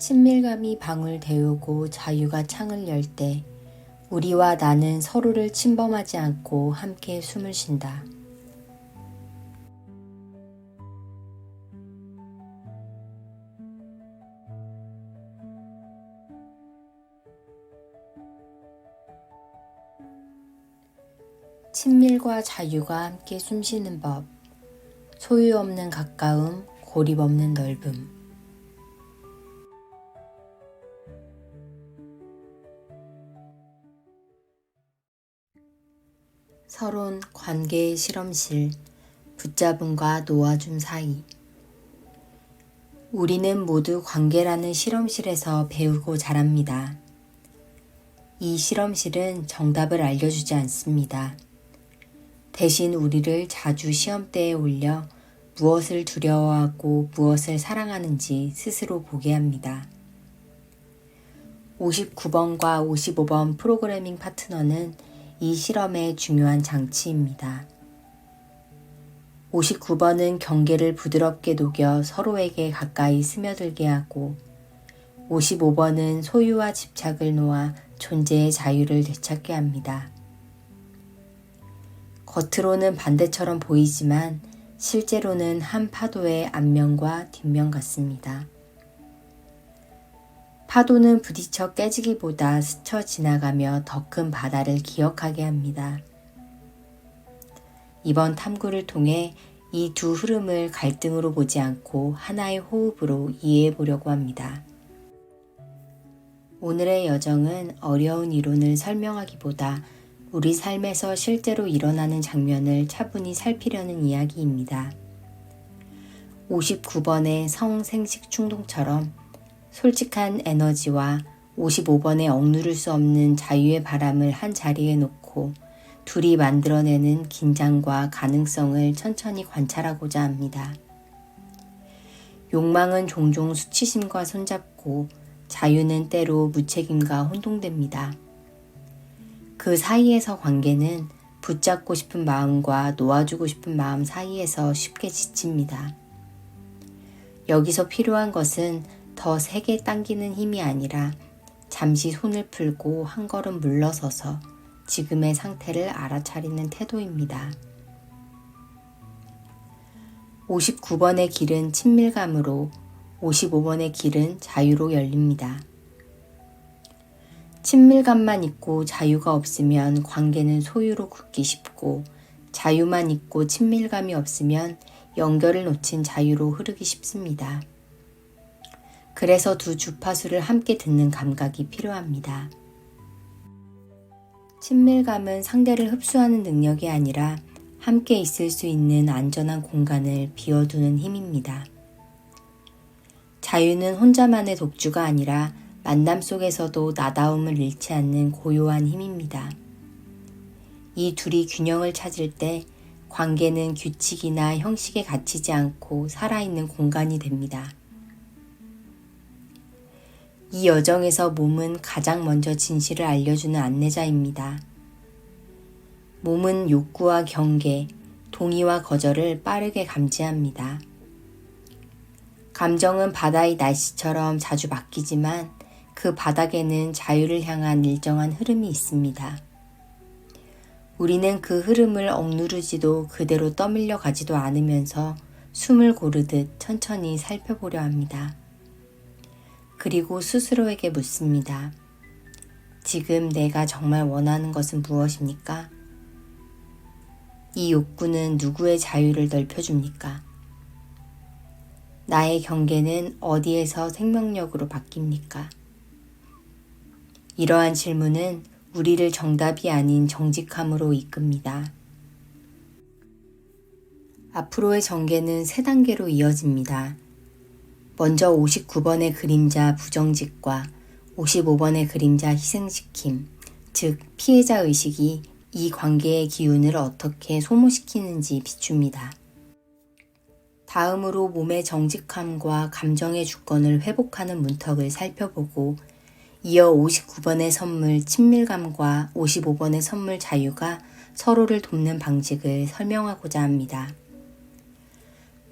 친밀감이 방울 데우고 자유가 창을 열 때 우리와 나는 서로를 침범하지 않고 함께 숨을 쉰다. 친밀과 자유가 함께 숨쉬는 법. 소유 없는 가까움, 고립 없는 넓음. 서론 관계의 실험실, 붙잡음과 놓아줌 사이. 우리는 모두 관계라는 실험실에서 배우고 자랍니다. 이 실험실은 정답을 알려주지 않습니다. 대신 우리를 자주 시험대에 올려 무엇을 두려워하고 무엇을 사랑하는지 스스로 보게 합니다. 59번과 55번 프로그래밍 파트너는 이 실험의 중요한 장치입니다. 59번은 경계를 부드럽게 녹여 서로에게 가까이 스며들게 하고 55번은 소유와 집착을 놓아 존재의 자유를 되찾게 합니다. 겉으로는 반대처럼 보이지만 실제로는 한 파도의 앞면과 뒷면 같습니다. 파도는 부딪혀 깨지기보다 스쳐 지나가며 더 큰 바다를 기억하게 합니다. 이번 탐구를 통해 이 두 흐름을 갈등으로 보지 않고 하나의 호흡으로 이해해 보려고 합니다. 오늘의 여정은 어려운 이론을 설명하기보다 우리 삶에서 실제로 일어나는 장면을 차분히 살피려는 이야기입니다. 59번의 성생식 충동처럼 솔직한 에너지와 55번의 억누를 수 없는 자유의 바람을 한 자리에 놓고 둘이 만들어내는 긴장과 가능성을 천천히 관찰하고자 합니다. 욕망은 종종 수치심과 손잡고 자유는 때로 무책임과 혼동됩니다. 그 사이에서 관계는 붙잡고 싶은 마음과 놓아주고 싶은 마음 사이에서 쉽게 지칩니다. 여기서 필요한 것은 더 세게 당기는 힘이 아니라 잠시 손을 풀고 한 걸음 물러서서 지금의 상태를 알아차리는 태도입니다. 59번의 길은 친밀감으로 55번의 길은 자유로 열립니다. 친밀감만 있고 자유가 없으면 관계는 소유로 굳기 쉽고 자유만 있고 친밀감이 없으면 연결을 놓친 자유로 흐르기 쉽습니다. 그래서 두 주파수를 함께 듣는 감각이 필요합니다. 친밀감은 상대를 흡수하는 능력이 아니라 함께 있을 수 있는 안전한 공간을 비워두는 힘입니다. 자유는 혼자만의 독주가 아니라 만남 속에서도 나다움을 잃지 않는 고요한 힘입니다. 이 둘이 균형을 찾을 때 관계는 규칙이나 형식에 갇히지 않고 살아있는 공간이 됩니다. 이 여정에서 몸은 가장 먼저 진실을 알려주는 안내자입니다. 몸은 욕구와 경계, 동의와 거절을 빠르게 감지합니다. 감정은 바다의 날씨처럼 자주 바뀌지만 그 바닥에는 자유를 향한 일정한 흐름이 있습니다. 우리는 그 흐름을 억누르지도 그대로 떠밀려 가지도 않으면서 숨을 고르듯 천천히 살펴보려 합니다. 그리고 스스로에게 묻습니다. 지금 내가 정말 원하는 것은 무엇입니까? 이 욕구는 누구의 자유를 넓혀줍니까? 나의 경계는 어디에서 생명력으로 바뀝니까? 이러한 질문은 우리를 정답이 아닌 정직함으로 이끕니다. 앞으로의 전개는 3단계로 이어집니다. 먼저 59번의 그림자 부정직과 55번의 그림자 희생시킴, 즉 피해자 의식이 이 관계의 기운을 어떻게 소모시키는지 비춥니다. 다음으로 몸의 정직함과 감정의 주권을 회복하는 문턱을 살펴보고 이어 59번의 선물 친밀감과 55번의 선물 자유가 서로를 돕는 방식을 설명하고자 합니다.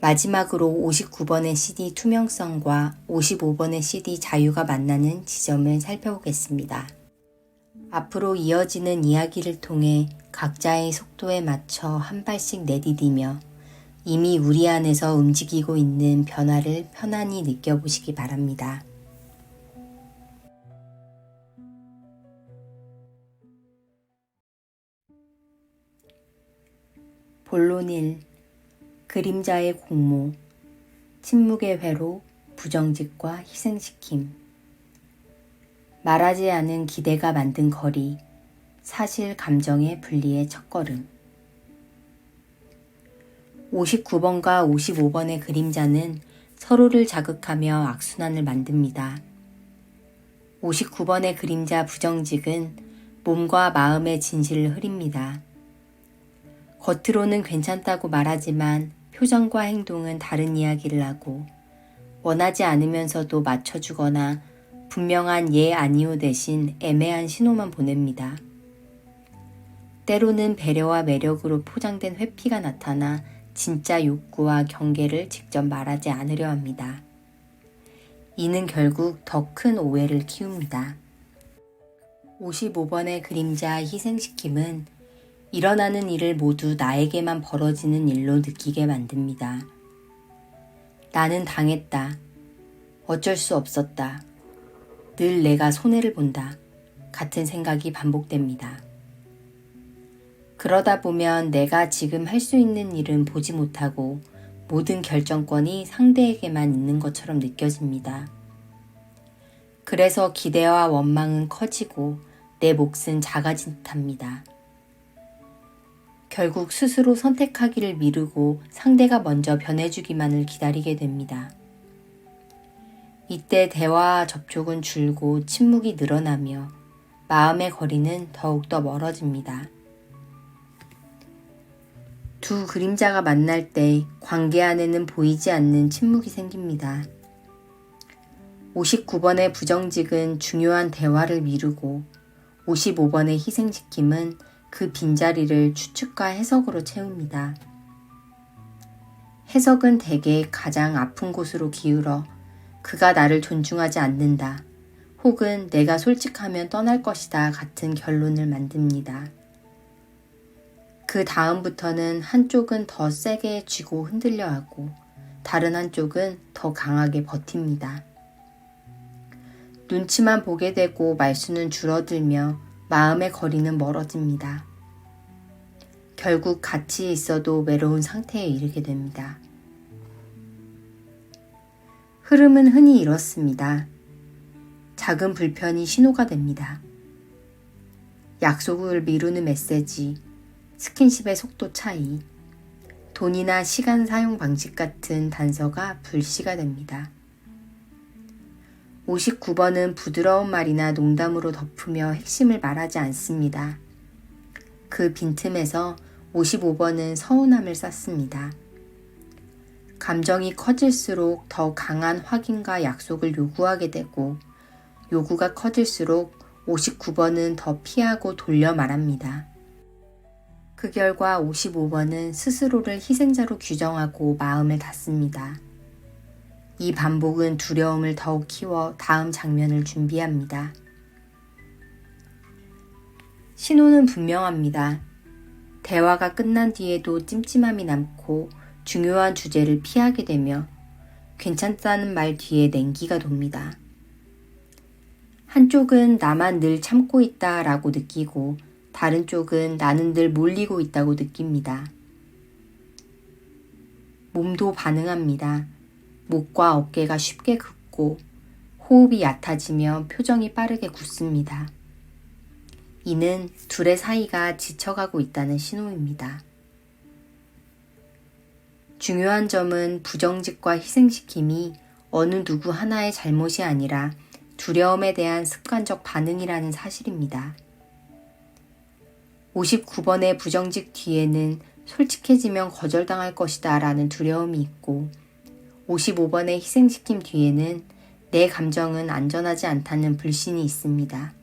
마지막으로 59번의 CD 투명성과 55번의 CD 자유가 만나는 지점을 살펴보겠습니다. 앞으로 이어지는 이야기를 통해 각자의 속도에 맞춰 한 발씩 내디디며 이미 우리 안에서 움직이고 있는 변화를 편안히 느껴보시기 바랍니다. 본론 1. 그림자의 공모, 침묵의 회로, 부정직과 희생시킴. 말하지 않은 기대가 만든 거리, 사실 감정의 분리의 첫걸음. 59번과 55번의 그림자는 서로를 자극하며 악순환을 만듭니다. 59번의 그림자 부정직은 몸과 마음의 진실을 흐립니다. 겉으로는 괜찮다고 말하지만 표정과 행동은 다른 이야기를 하고 원하지 않으면서도 맞춰주거나 분명한 예 아니오 대신 애매한 신호만 보냅니다. 때로는 배려와 매력으로 포장된 회피가 나타나 진짜 욕구와 경계를 직접 말하지 않으려 합니다. 이는 결국 더 큰 오해를 키웁니다. 55번의 그림자 희생시킴은 일어나는 일을 모두 나에게만 벌어지는 일로 느끼게 만듭니다. 나는 당했다. 어쩔 수 없었다. 늘 내가 손해를 본다. 같은 생각이 반복됩니다. 그러다 보면 내가 지금 할 수 있는 일은 보지 못하고 모든 결정권이 상대에게만 있는 것처럼 느껴집니다. 그래서 기대와 원망은 커지고 내 몫은 작아진 듯합니다. 결국 스스로 선택하기를 미루고 상대가 먼저 변해주기만을 기다리게 됩니다. 이때 대화와 접촉은 줄고 침묵이 늘어나며 마음의 거리는 더욱더 멀어집니다. 두 그림자가 만날 때 관계 안에는 보이지 않는 침묵이 생깁니다. 59번의 부정직은 중요한 대화를 미루고 55번의 희생시킴은 그 빈자리를 추측과 해석으로 채웁니다. 해석은 대개 가장 아픈 곳으로 기울어 그가 나를 존중하지 않는다, 혹은 내가 솔직하면 떠날 것이다 같은 결론을 만듭니다. 그 다음부터는 한쪽은 더 세게 쥐고 흔들려 하고 다른 한쪽은 더 강하게 버팁니다. 눈치만 보게 되고 말수는 줄어들며 마음의 거리는 멀어집니다. 결국 같이 있어도 외로운 상태에 이르게 됩니다. 흐름은 흔히 이렇습니다. 작은 불편이 신호가 됩니다. 약속을 미루는 메시지, 스킨십의 속도 차이, 돈이나 시간 사용 방식 같은 단서가 불씨가 됩니다. 59번은 부드러운 말이나 농담으로 덮으며 핵심을 말하지 않습니다. 그 빈틈에서 55번은 서운함을 쌓습니다. 감정이 커질수록 더 강한 확인과 약속을 요구하게 되고 요구가 커질수록 59번은 더 피하고 돌려 말합니다. 그 결과 55번은 스스로를 희생자로 규정하고 마음을 닫습니다. 이 반복은 두려움을 더욱 키워 다음 장면을 준비합니다. 신호는 분명합니다. 대화가 끝난 뒤에도 찜찜함이 남고 중요한 주제를 피하게 되며 괜찮다는 말 뒤에 냉기가 돕니다. 한쪽은 나만 늘 참고 있다라고 느끼고 다른 쪽은 나는 늘 몰리고 있다고 느낍니다. 몸도 반응합니다. 목과 어깨가 쉽게 긋고 호흡이 얕아지며 표정이 빠르게 굳습니다. 이는 둘의 사이가 지쳐가고 있다는 신호입니다. 중요한 점은 부정직과 희생시킴이 어느 누구 하나의 잘못이 아니라 두려움에 대한 습관적 반응이라는 사실입니다. 59번의 부정직 뒤에는 솔직해지면 거절당할 것이다 라는 두려움이 있고 55번의 희생시킴 뒤에는 내 감정은 안전하지 않다는 불신이 있습니다.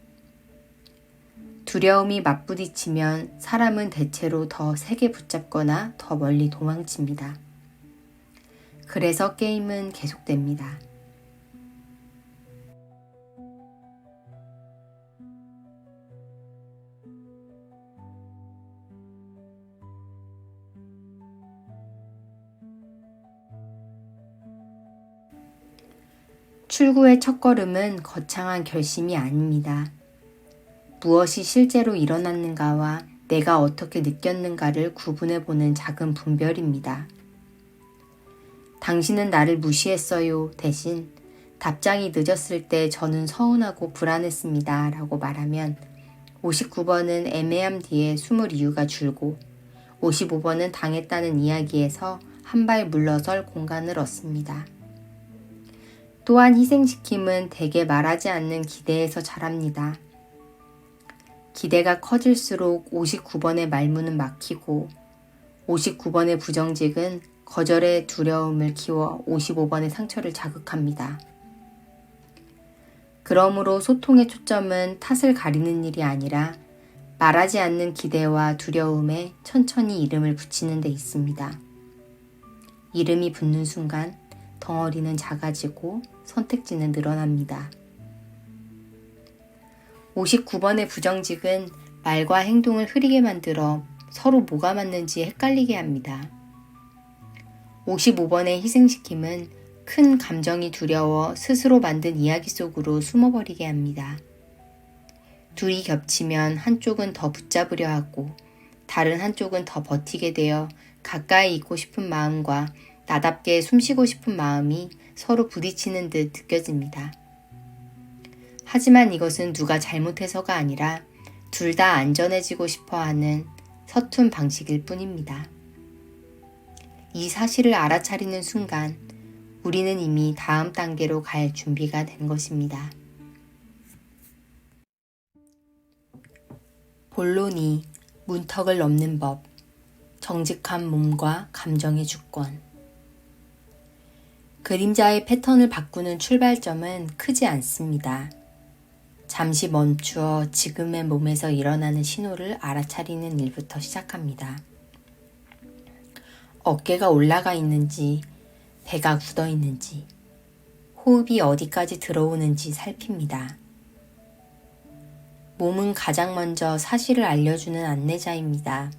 두려움이 맞부딪히면 사람은 대체로 더 세게 붙잡거나 더 멀리 도망칩니다. 그래서 게임은 계속됩니다. 출구의 첫걸음은 거창한 결심이 아닙니다. 무엇이 실제로 일어났는가와 내가 어떻게 느꼈는가를 구분해보는 작은 분별입니다. 당신은 나를 무시했어요 대신 답장이 늦었을 때 저는 서운하고 불안했습니다 라고 말하면 59번은 애매함 뒤에 숨을 이유가 줄고 55번은 당했다는 이야기에서 한 발 물러설 공간을 얻습니다. 또한 희생시킴은 대개 말하지 않는 기대에서 자랍니다. 기대가 커질수록 59번의 말문은 막히고 59번의 부정직은 거절의 두려움을 키워 55번의 상처를 자극합니다. 그러므로 소통의 초점은 탓을 가리는 일이 아니라 말하지 않는 기대와 두려움에 천천히 이름을 붙이는 데 있습니다. 이름이 붙는 순간 덩어리는 작아지고 선택지는 늘어납니다. 59번의 부정직은 말과 행동을 흐리게 만들어 서로 뭐가 맞는지 헷갈리게 합니다. 55번의 희생시킴은 큰 감정이 두려워 스스로 만든 이야기 속으로 숨어버리게 합니다. 둘이 겹치면 한쪽은 더 붙잡으려 하고 다른 한쪽은 더 버티게 되어 가까이 있고 싶은 마음과 나답게 숨쉬고 싶은 마음이 서로 부딪히는 듯 느껴집니다. 하지만 이것은 누가 잘못해서가 아니라 둘 다 안전해지고 싶어하는 서툰 방식일 뿐입니다. 이 사실을 알아차리는 순간 우리는 이미 다음 단계로 갈 준비가 된 것입니다. 본론이 문턱을 넘는 법, 정직한 몸과 감정의 주권. 그림자의 패턴을 바꾸는 출발점은 크지 않습니다. 잠시 멈추어 지금의 몸에서 일어나는 신호를 알아차리는 일부터 시작합니다. 어깨가 올라가 있는지, 배가 굳어 있는지, 호흡이 어디까지 들어오는지 살핍니다. 몸은 가장 먼저 사실을 알려주는 안내자입니다.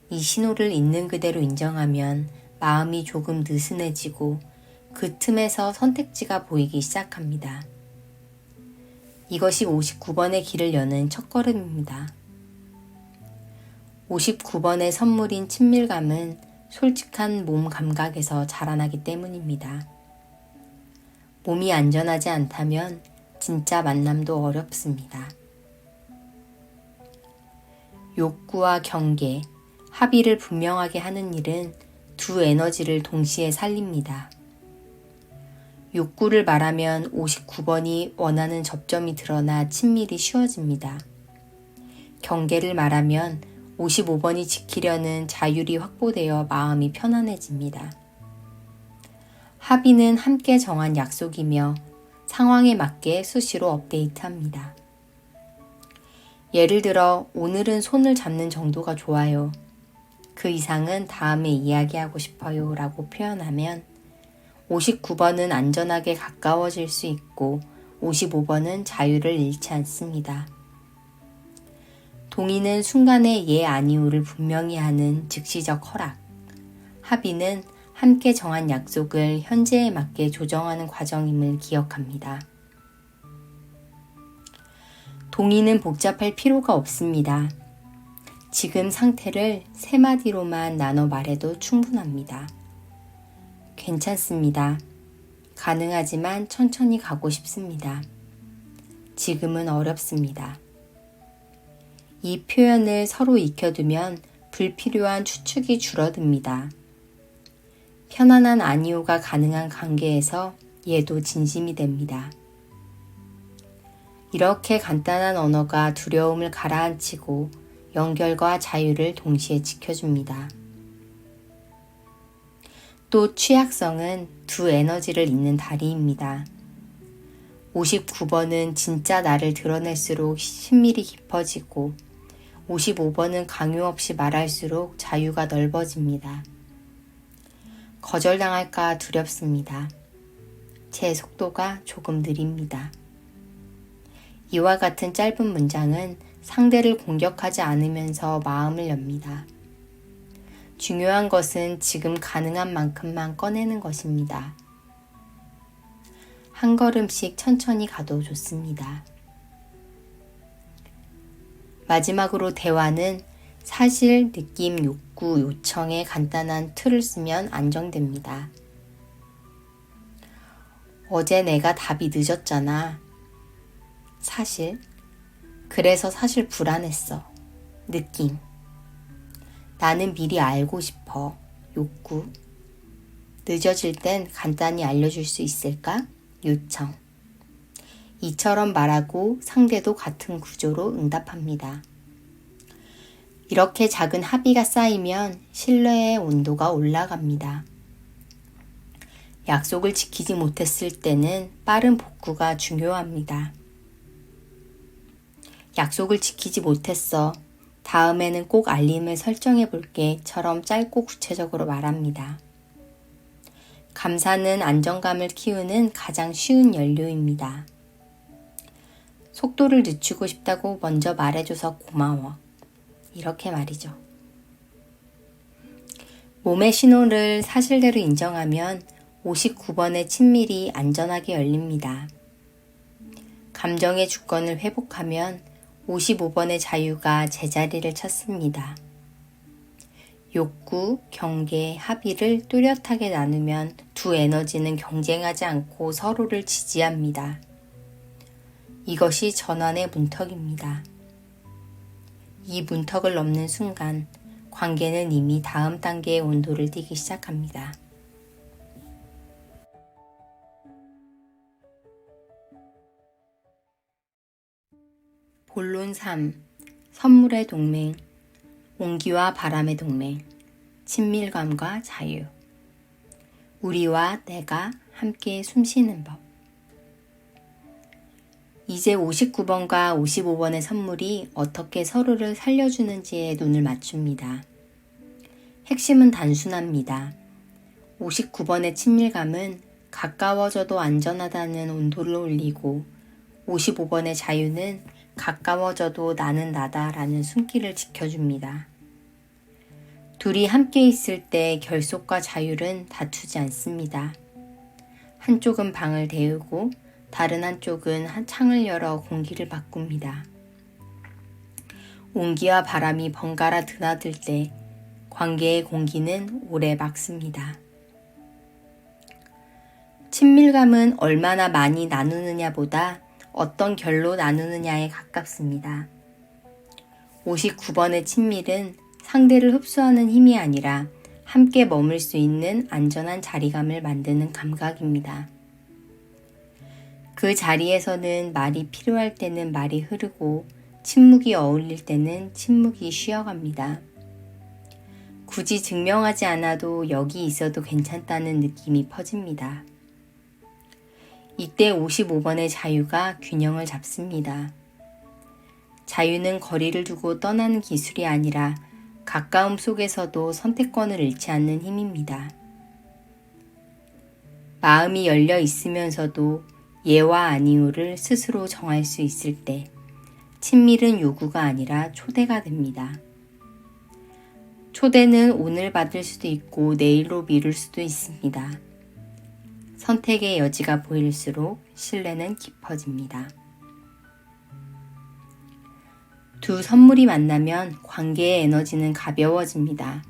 이 신호를 있는 그대로 인정하면 마음이 조금 느슨해지고 그 틈에서 선택지가 보이기 시작합니다. 이것이 59번의 길을 여는 첫걸음입니다. 59번의 선물인 친밀감은 솔직한 몸 감각에서 자라나기 때문입니다. 몸이 안전하지 않다면 진짜 만남도 어렵습니다. 욕구와 경계, 합의를 분명하게 하는 일은 두 에너지를 동시에 살립니다. 욕구를 말하면 59번이 원하는 접점이 드러나 친밀이 쉬워집니다. 경계를 말하면 55번이 지키려는 자율이 확보되어 마음이 편안해집니다. 합의는 함께 정한 약속이며 상황에 맞게 수시로 업데이트합니다. 예를 들어 오늘은 손을 잡는 정도가 좋아요. 그 이상은 다음에 이야기하고 싶어요 라고 표현하면 59번은 안전하게 가까워질 수 있고 55번은 자유를 잃지 않습니다. 동의는 순간의 예 아니오를 분명히 하는 즉시적 허락, 합의는 함께 정한 약속을 현재에 맞게 조정하는 과정임을 기억합니다. 동의는 복잡할 필요가 없습니다. 지금 상태를 세 마디로만 나눠 말해도 충분합니다. 괜찮습니다. 가능하지만 천천히 가고 싶습니다. 지금은 어렵습니다. 이 표현을 서로 익혀두면 불필요한 추측이 줄어듭니다. 편안한 아니오가 가능한 관계에서 얘도 진심이 됩니다. 이렇게 간단한 언어가 두려움을 가라앉히고 연결과 자유를 동시에 지켜줍니다. 또 취약성은 두 에너지를 잇는 다리입니다. 59번은 진짜 나를 드러낼수록 신밀이 깊어지고 55번은 강요 없이 말할수록 자유가 넓어집니다. 거절당할까 두렵습니다. 제 속도가 조금 느립니다. 이와 같은 짧은 문장은 상대를 공격하지 않으면서 마음을 엽니다. 중요한 것은 지금 가능한 만큼만 꺼내는 것입니다. 한 걸음씩 천천히 가도 좋습니다. 마지막으로 대화는 사실, 느낌, 욕구, 요청의 간단한 틀을 쓰면 안정됩니다. 어제 내가 답이 늦었잖아. 사실. 그래서 사실 불안했어. 느낌. 나는 미리 알고 싶어. 욕구. 늦어질 땐 간단히 알려줄 수 있을까? 요청. 이처럼 말하고 상대도 같은 구조로 응답합니다. 이렇게 작은 합의가 쌓이면 신뢰의 온도가 올라갑니다. 약속을 지키지 못했을 때는 빠른 복구가 중요합니다. 약속을 지키지 못했어. 다음에는 꼭 알림을 설정해 볼게.처럼 짧고 구체적으로 말합니다. 감사는 안정감을 키우는 가장 쉬운 연료입니다. 속도를 늦추고 싶다고 먼저 말해줘서 고마워. 이렇게 말이죠. 몸의 신호를 사실대로 인정하면 59번의 친밀이 안전하게 열립니다. 감정의 주권을 회복하면 55번의 자유가 제자리를 찾습니다. 욕구, 경계, 합의를 뚜렷하게 나누면 두 에너지는 경쟁하지 않고 서로를 지지합니다. 이것이 전환의 문턱입니다. 이 문턱을 넘는 순간 관계는 이미 다음 단계의 온도를 띠기 시작합니다. 본론 3. 선물의 동맹, 온기와 바람의 동맹, 친밀감과 자유. 우리와 내가 함께 숨쉬는 법. 이제 59번과 55번의 선물이 어떻게 서로를 살려주는지에 눈을 맞춥니다. 핵심은 단순합니다. 59번의 친밀감은 가까워져도 안전하다는 온도를 올리고 55번의 자유는 가까워져도 나는 나다라는 숨길을 지켜줍니다. 둘이 함께 있을 때 결속과 자율은 다투지 않습니다. 한쪽은 방을 데우고 다른 한쪽은 창을 열어 공기를 바꿉니다. 온기와 바람이 번갈아 드나들 때 관계의 공기는 오래 막습니다. 친밀감은 얼마나 많이 나누느냐보다 어떤 결로 나누느냐에 가깝습니다. 59번의 친밀은 상대를 흡수하는 힘이 아니라 함께 머물 수 있는 안전한 자리감을 만드는 감각입니다. 그 자리에서는 말이 필요할 때는 말이 흐르고 침묵이 어울릴 때는 침묵이 쉬어갑니다. 굳이 증명하지 않아도 여기 있어도 괜찮다는 느낌이 퍼집니다. 이때 55번의 자유가 균형을 잡습니다. 자유는 거리를 두고 떠나는 기술이 아니라 가까움 속에서도 선택권을 잃지 않는 힘입니다. 마음이 열려 있으면서도 예와 아니오를 스스로 정할 수 있을 때 친밀은 요구가 아니라 초대가 됩니다. 초대는 오늘 받을 수도 있고 내일로 미룰 수도 있습니다. 선택의 여지가 보일수록 신뢰는 깊어집니다. 두 선물이 만나면 관계의 에너지는 가벼워집니다.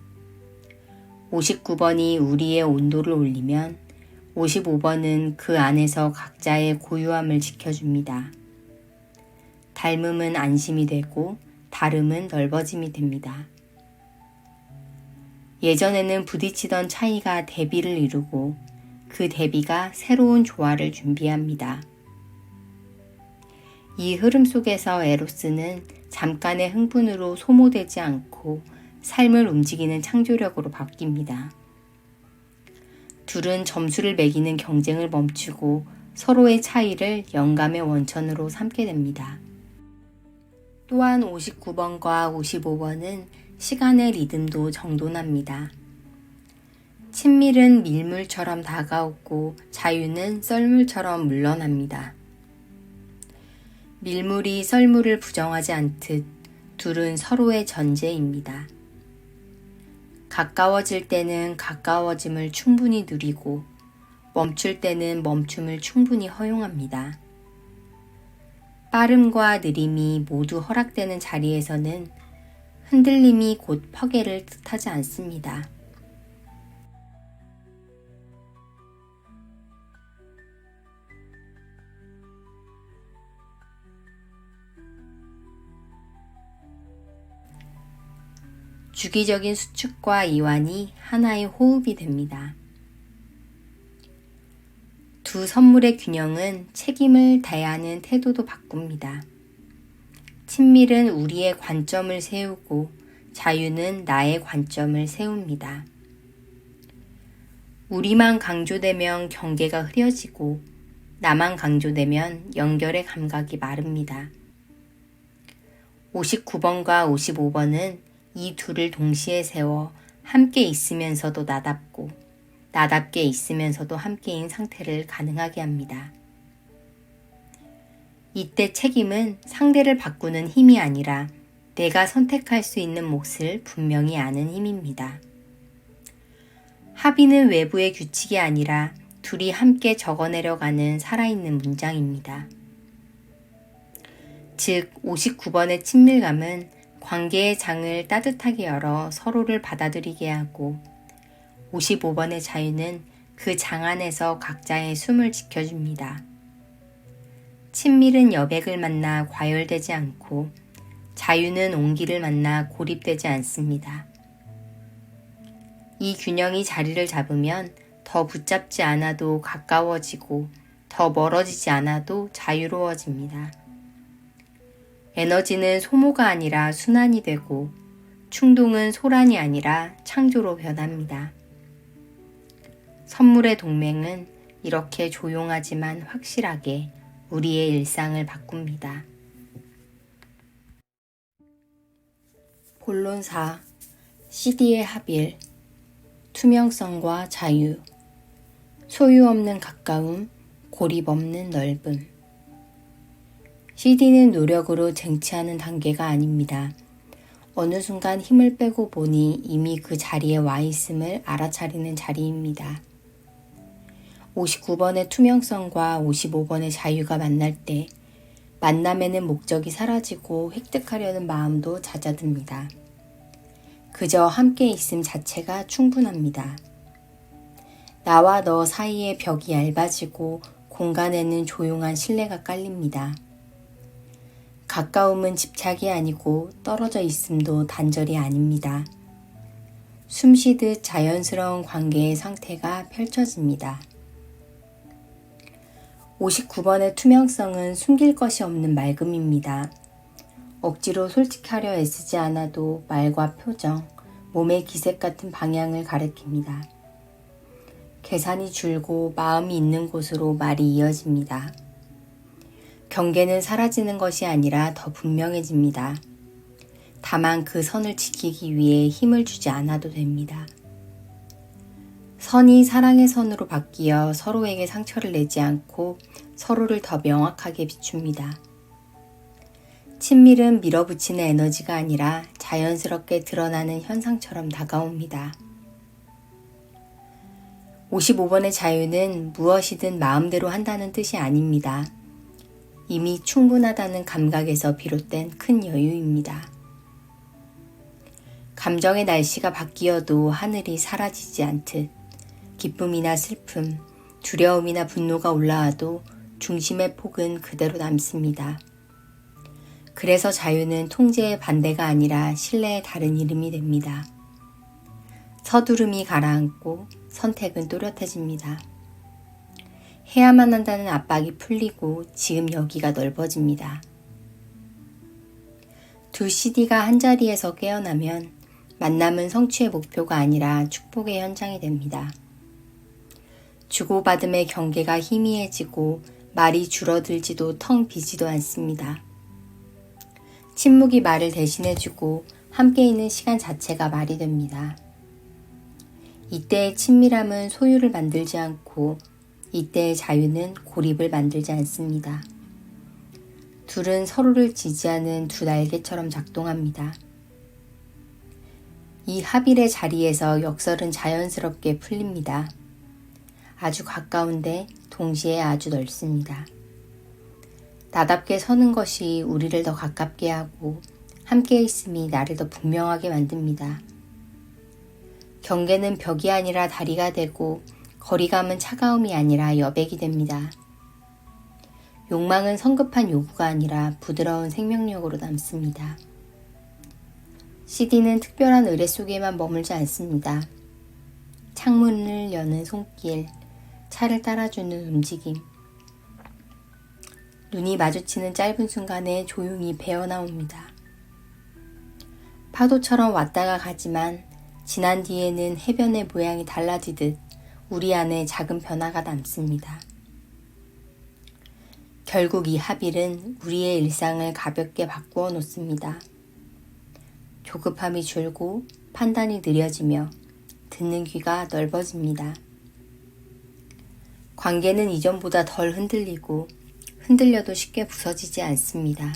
59번이 우리의 온도를 올리면 55번은 그 안에서 각자의 고유함을 지켜줍니다. 닮음은 안심이 되고 다름은 넓어짐이 됩니다. 예전에는 부딪히던 차이가 대비를 이루고 그 대비가 새로운 조화를 준비합니다. 이 흐름 속에서 에로스는 잠깐의 흥분으로 소모되지 않고 삶을 움직이는 창조력으로 바뀝니다. 둘은 점수를 매기는 경쟁을 멈추고 서로의 차이를 영감의 원천으로 삼게 됩니다. 또한 59번과 55번은 시간의 리듬도 정돈합니다. 친밀은 밀물처럼 다가오고 자유는 썰물처럼 물러납니다. 밀물이 썰물을 부정하지 않듯 둘은 서로의 전제입니다. 가까워질 때는 가까워짐을 충분히 누리고 멈출 때는 멈춤을 충분히 허용합니다. 빠름과 느림이 모두 허락되는 자리에서는 흔들림이 곧 파괴를 뜻하지 않습니다. 주기적인 수축과 이완이 하나의 호흡이 됩니다. 두 선물의 균형은 책임을 다하는 태도도 바꿉니다. 친밀은 우리의 관점을 세우고 자유는 나의 관점을 세웁니다. 우리만 강조되면 경계가 흐려지고 나만 강조되면 연결의 감각이 마릅니다. 59번과 55번은 이 둘을 동시에 세워 함께 있으면서도 나답고 나답게 있으면서도 함께인 상태를 가능하게 합니다. 이때 책임은 상대를 바꾸는 힘이 아니라 내가 선택할 수 있는 몫을 분명히 아는 힘입니다. 합의는 외부의 규칙이 아니라 둘이 함께 적어내려가는 살아있는 문장입니다. 즉 59번의 친밀감은 관계의 장을 따뜻하게 열어 서로를 받아들이게 하고 55번의 자유는 그 장 안에서 각자의 숨을 지켜줍니다. 친밀은 여백을 만나 과열되지 않고 자유는 온기를 만나 고립되지 않습니다. 이 균형이 자리를 잡으면 더 붙잡지 않아도 가까워지고 더 멀어지지 않아도 자유로워집니다. 에너지는 소모가 아니라 순환이 되고 충동은 소란이 아니라 창조로 변합니다. 선물의 동맹은 이렇게 조용하지만 확실하게 우리의 일상을 바꿉니다. 본론 4. CD의 합일, 투명성과 자유, 소유 없는 가까움, 고립 없는 넓음. CD는 노력으로 쟁취하는 단계가 아닙니다. 어느 순간 힘을 빼고 보니 이미 그 자리에 와 있음을 알아차리는 자리입니다. 59번의 투명성과 55번의 자유가 만날 때 만남에는 목적이 사라지고 획득하려는 마음도 잦아듭니다. 그저 함께 있음 자체가 충분합니다. 나와 너 사이의 벽이 얇아지고 공간에는 조용한 신뢰가 깔립니다. 가까움은 집착이 아니고 떨어져 있음도 단절이 아닙니다. 숨쉬듯 자연스러운 관계의 상태가 펼쳐집니다. 59번의 투명성은 숨길 것이 없는 맑음입니다. 억지로 솔직하려 애쓰지 않아도 말과 표정, 몸의 기색 같은 방향을 가리킵니다. 계산이 줄고 마음이 있는 곳으로 말이 이어집니다. 경계는 사라지는 것이 아니라 더 분명해집니다. 다만 그 선을 지키기 위해 힘을 주지 않아도 됩니다. 선이 사랑의 선으로 바뀌어 서로에게 상처를 내지 않고 서로를 더 명확하게 비춥니다. 친밀은 밀어붙이는 에너지가 아니라 자연스럽게 드러나는 현상처럼 다가옵니다. 55번의 자유는 무엇이든 마음대로 한다는 뜻이 아닙니다. 이미 충분하다는 감각에서 비롯된 큰 여유입니다. 감정의 날씨가 바뀌어도 하늘이 사라지지 않듯 기쁨이나 슬픔, 두려움이나 분노가 올라와도 중심의 폭은 그대로 남습니다. 그래서 자유는 통제의 반대가 아니라 신뢰의 다른 이름이 됩니다. 서두름이 가라앉고 선택은 또렷해집니다. 해야만 한다는 압박이 풀리고 지금 여기가 넓어집니다. 두 CD가 한자리에서 깨어나면 만남은 성취의 목표가 아니라 축복의 현장이 됩니다. 주고받음의 경계가 희미해지고 말이 줄어들지도 텅 비지도 않습니다. 침묵이 말을 대신해주고 함께 있는 시간 자체가 말이 됩니다. 이때의 친밀함은 소유를 만들지 않고 이때의 자유는 고립을 만들지 않습니다. 둘은 서로를 지지하는 두 날개처럼 작동합니다. 이 합일의 자리에서 역설은 자연스럽게 풀립니다. 아주 가까운데 동시에 아주 넓습니다. 나답게 서는 것이 우리를 더 가깝게 하고 함께 있음이 나를 더 분명하게 만듭니다. 경계는 벽이 아니라 다리가 되고 거리감은 차가움이 아니라 여백이 됩니다. 욕망은 성급한 요구가 아니라 부드러운 생명력으로 남습니다. CD는 특별한 의뢰 속에만 머물지 않습니다. 창문을 여는 손길, 차를 따라주는 움직임, 눈이 마주치는 짧은 순간에 조용히 배어나옵니다. 파도처럼 왔다가 가지만 지난 뒤에는 해변의 모양이 달라지듯 우리 안에 작은 변화가 남습니다. 결국 이 합일은 우리의 일상을 가볍게 바꾸어 놓습니다. 조급함이 줄고 판단이 느려지며 듣는 귀가 넓어집니다. 관계는 이전보다 덜 흔들리고 흔들려도 쉽게 부서지지 않습니다.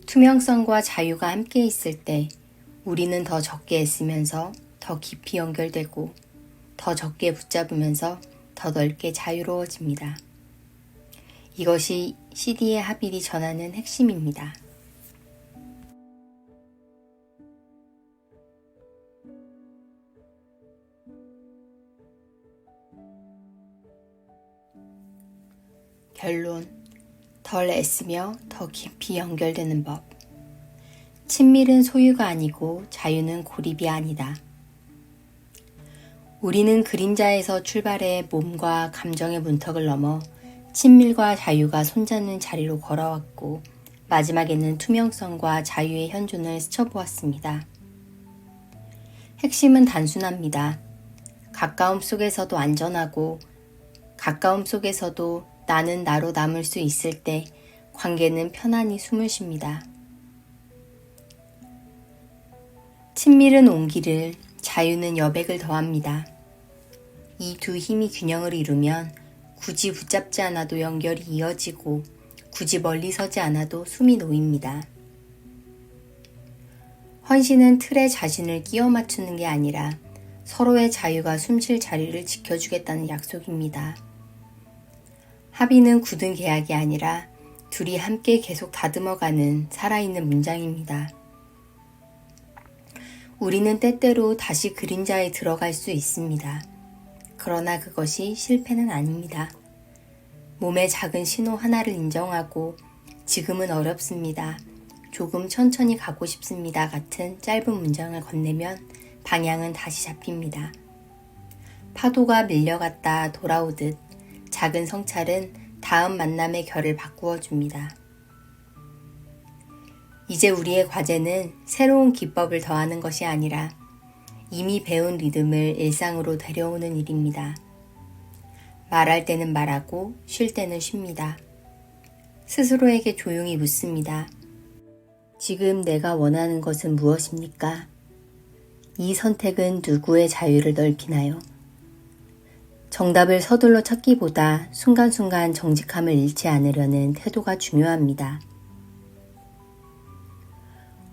투명성과 자유가 함께 있을 때 우리는 더 적게 애쓰면서 더 깊이 연결되고 더 적게 붙잡으면서 더 넓게 자유로워집니다. 이것이 CD의 합일이 전하는 핵심입니다. 결론, 덜 애쓰며 더 깊이 연결되는 법. 친밀은 소유가 아니고 자유는 고립이 아니다. 우리는 그림자에서 출발해 몸과 감정의 문턱을 넘어 친밀과 자유가 손잡는 자리로 걸어왔고 마지막에는 투명성과 자유의 현존을 스쳐보았습니다. 핵심은 단순합니다. 가까움 속에서도 안전하고 가까움 속에서도 나는 나로 남을 수 있을 때 관계는 편안히 숨을 쉽니다. 친밀은 온기를, 자유는 여백을 더합니다. 이 두 힘이 균형을 이루면 굳이 붙잡지 않아도 연결이 이어지고 굳이 멀리 서지 않아도 숨이 놓입니다. 헌신은 틀에 자신을 끼워 맞추는 게 아니라 서로의 자유가 숨쉴 자리를 지켜주겠다는 약속입니다. 합의는 굳은 계약이 아니라 둘이 함께 계속 다듬어가는 살아있는 문장입니다. 우리는 때때로 다시 그림자에 들어갈 수 있습니다. 그러나 그것이 실패는 아닙니다. 몸의 작은 신호 하나를 인정하고 지금은 어렵습니다. 조금 천천히 가고 싶습니다. 같은 짧은 문장을 건네면 방향은 다시 잡힙니다. 파도가 밀려갔다 돌아오듯 작은 성찰은 다음 만남의 결을 바꾸어 줍니다. 이제 우리의 과제는 새로운 기법을 더하는 것이 아니라 이미 배운 리듬을 일상으로 데려오는 일입니다. 말할 때는 말하고 쉴 때는 쉽니다. 스스로에게 조용히 묻습니다. 지금 내가 원하는 것은 무엇입니까? 이 선택은 누구의 자유를 넓히나요? 정답을 서둘러 찾기보다 순간순간 정직함을 잃지 않으려는 태도가 중요합니다.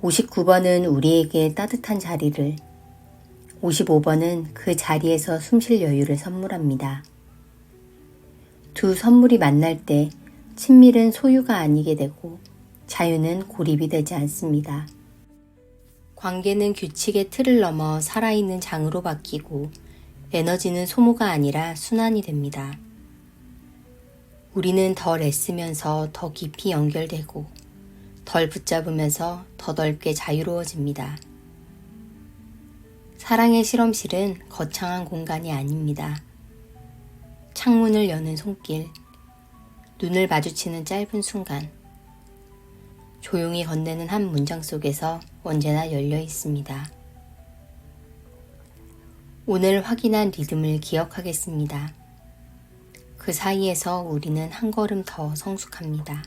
59번은 우리에게 따뜻한 자리를, 55번은 그 자리에서 숨쉴 여유를 선물합니다. 두 선물이 만날 때 친밀은 소유가 아니게 되고 자유는 고립이 되지 않습니다. 관계는 규칙의 틀을 넘어 살아있는 장으로 바뀌고 에너지는 소모가 아니라 순환이 됩니다. 우리는 덜 애쓰면서 더 깊이 연결되고 덜 붙잡으면서 더 넓게 자유로워집니다. 사랑의 실험실은 거창한 공간이 아닙니다. 창문을 여는 손길, 눈을 마주치는 짧은 순간, 조용히 건네는 한 문장 속에서 언제나 열려 있습니다. 오늘 확인한 리듬을 기억하겠습니다. 그 사이에서 우리는 한 걸음 더 성숙합니다.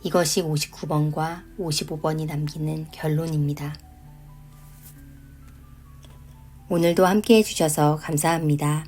이것이 59번과 55번이 남기는 결론입니다. 오늘도 함께 해주셔서 감사합니다.